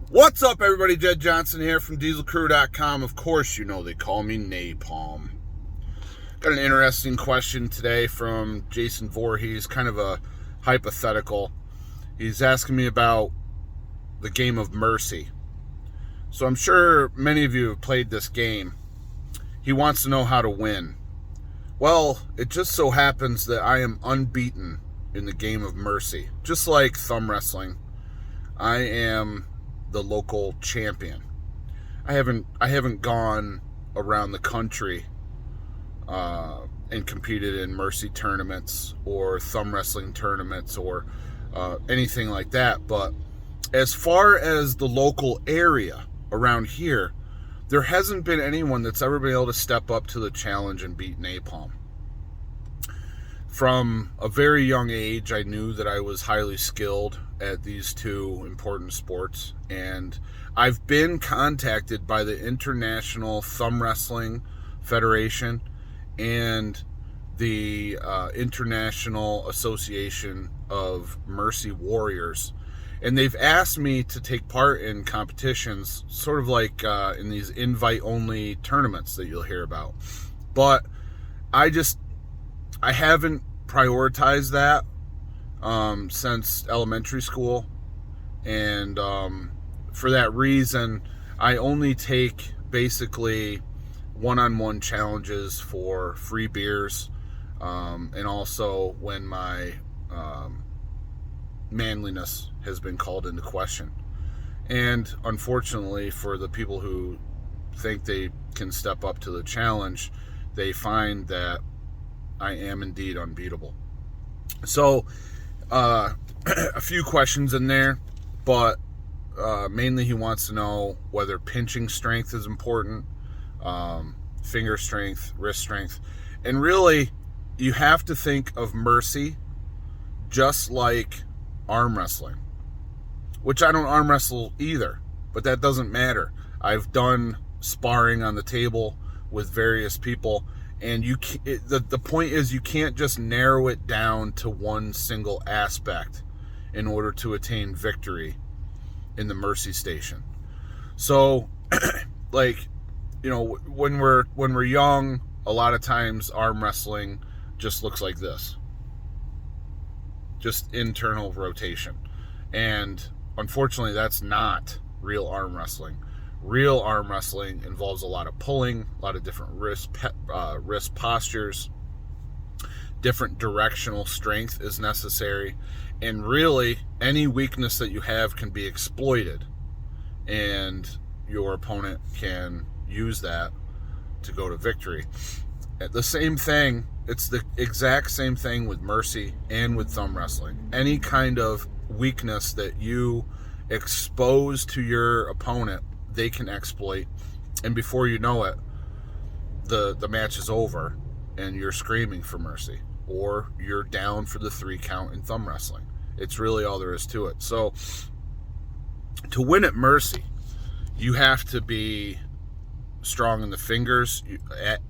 What's up, everybody? Jed Johnson here from DieselCrew.com. Of course, you know they call me Napalm. Got an interesting question today from Jason Voorhees, kind of a hypothetical. He's asking me about the game of Mercy. So I'm sure many of you have played this game. He wants to know how to win. Well, it just so happens that I am unbeaten in the game of Mercy. Just like thumb wrestling, I am the local champion. I haven't gone around the country and competed in Mercy tournaments or thumb wrestling tournaments or anything like that. But as far as the local area around here, there hasn't been anyone that's ever been able to step up to the challenge and beat Napalm. From a very young age, I knew that I was highly skilled at these two important sports, and I've been contacted by the International Thumb Wrestling Federation and the International Association of Mercy Warriors, and they've asked me to take part in competitions, sort of like in these invite-only tournaments that you'll hear about. But I haven't prioritized that since elementary school, and for that reason, I only take basically one-on-one challenges for free beers, and also when my manliness has been called into question. And unfortunately, for the people who think they can step up to the challenge, they find that I am indeed unbeatable. So, a few questions in there, but mainly he wants to know whether pinching strength is important, finger strength, wrist strength, and really, you have to think of Mercy just like arm wrestling, which I don't arm wrestle either, but that doesn't matter. I've done sparring on the table with various people, and the point is, you can't just narrow it down to one single aspect in order to attain victory in the Mercy Station. So, like, you know, when we're young, a lot of times arm wrestling just looks like this, just internal rotation, and unfortunately, that's not real arm wrestling. Real arm wrestling involves a lot of pulling, a lot of different wrist postures, different directional strength is necessary, and really, any weakness that you have can be exploited, and your opponent can use that to go to victory. The same thing, it's the exact same thing with Mercy and with thumb wrestling. Any kind of weakness that you expose to your opponent, they can exploit, and before you know it, the match is over and you're screaming for mercy, or you're down for the 3 count in thumb wrestling. It's really all there is to it. So to win at Mercy, you have to be strong in the fingers.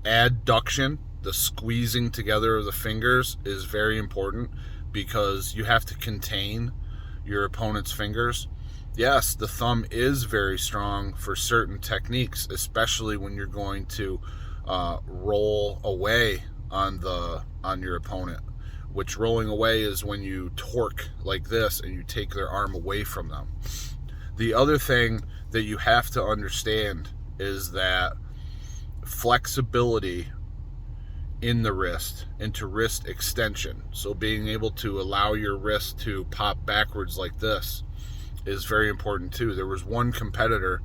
Adduction, the squeezing together of the fingers, is very important because you have to contain your opponent's fingers. Yes, the thumb is very strong for certain techniques, especially when you're going to roll away on your opponent, which rolling away is when you torque like this and you take their arm away from them. The other thing that you have to understand is that flexibility in the wrist, into wrist extension, so being able to allow your wrist to pop backwards like this, is very important too. There was one competitor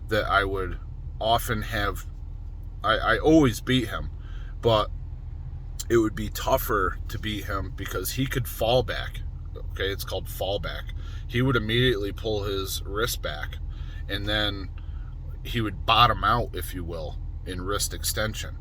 that I would often have, I always beat him, but it would be tougher to beat him because he could fall back. Okay, it's called fall back. He would immediately pull his wrist back, and then he would bottom out, if you will, in wrist extension.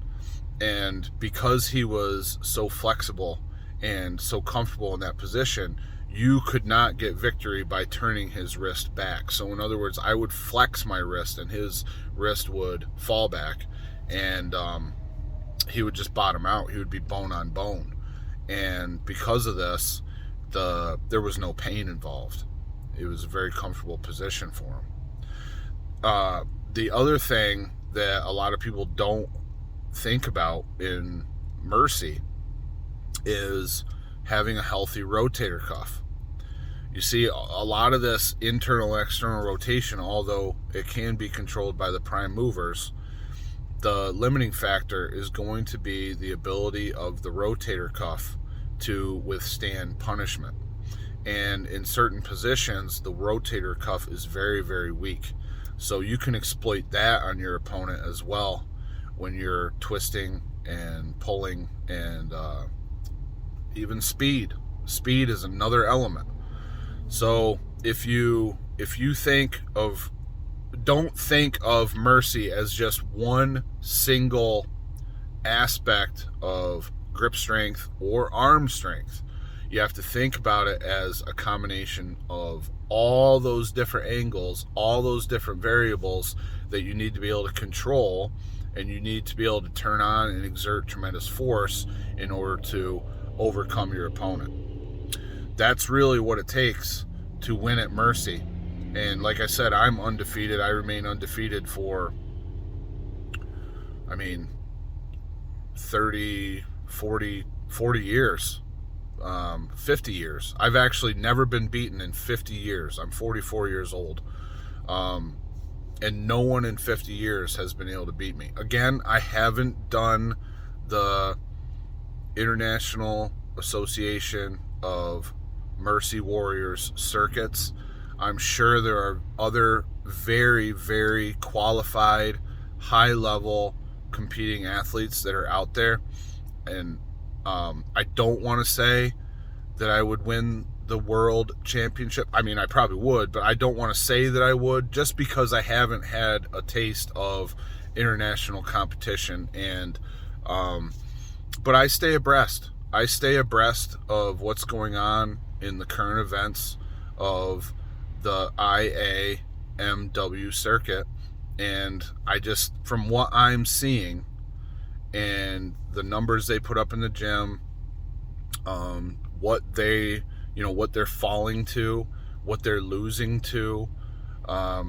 And because he was so flexible and so comfortable in that position, you could not get victory by turning his wrist back. So in other words, I would flex my wrist and his wrist would fall back, and he would just bottom out. He would be bone on bone. And because of this, there was no pain involved. It was a very comfortable position for him. The other thing that a lot of people don't think about in Mercy is having a healthy rotator cuff. You see, a lot of this internal external rotation, although it can be controlled by the prime movers, the limiting factor is going to be the ability of the rotator cuff to withstand punishment. And in certain positions, the rotator cuff is very, very weak. So you can exploit that on your opponent as well when you're twisting and pulling, and even speed. Speed is another element. So if you don't think of Mercy as just one single aspect of grip strength or arm strength. You have to think about it as a combination of all those different angles, all those different variables that you need to be able to control, and you need to be able to turn on and exert tremendous force in order to overcome your opponent. That's really what it takes to win at Mercy. And like I said, I'm undefeated. I remain undefeated for, 30, 40 years. 50 years. I've actually never been beaten in 50 years. I'm 44 years old. And no one in 50 years has been able to beat me. Again, I haven't done the International Association of Mercy Warriors circuits. I'm sure there are other very, very qualified, high-level competing athletes that are out there. And I don't want to say that I would win the world championship. I probably would, but I don't want to say that I would, just because I haven't had a taste of international competition. And but I stay abreast. I stay abreast of what's going on in the current events of the IAMW circuit. And I just, from what I'm seeing and the numbers they put up in the gym, what they're falling to, what they're losing to, I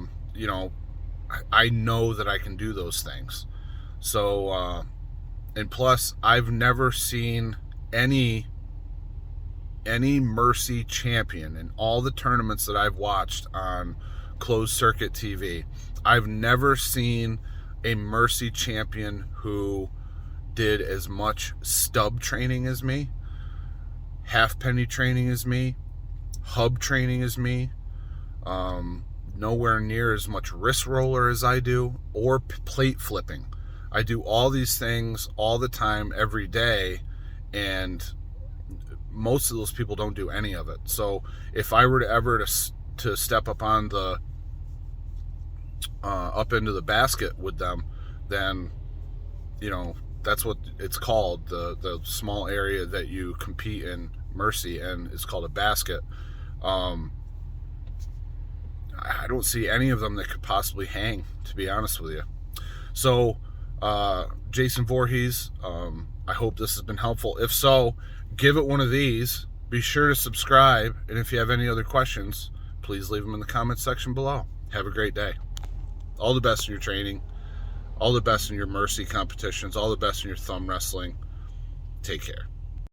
know that I can do those things. So, and plus, I've never seen any Mercy champion in all the tournaments that I've watched on closed circuit TV. I've never seen a Mercy champion who did as much stub training as me, halfpenny training as me, hub training as me, nowhere near as much wrist roller as I do, or plate flipping. I do all these things all the time, every day, and most of those people don't do any of it. So if I were to ever to step up on the up into the basket with them, then that's what it's called, the small area that you compete in Mercy, and it's called a basket. I don't see any of them that could possibly hang, to be honest with you. So Jason Voorhees, I hope this has been helpful. If so, give it one of these. Be sure to subscribe, and if you have any other questions, please leave them in the comments section below. Have a great day. All the best in your training, all the best in your Mercy competitions, all the best in your thumb wrestling. Take care.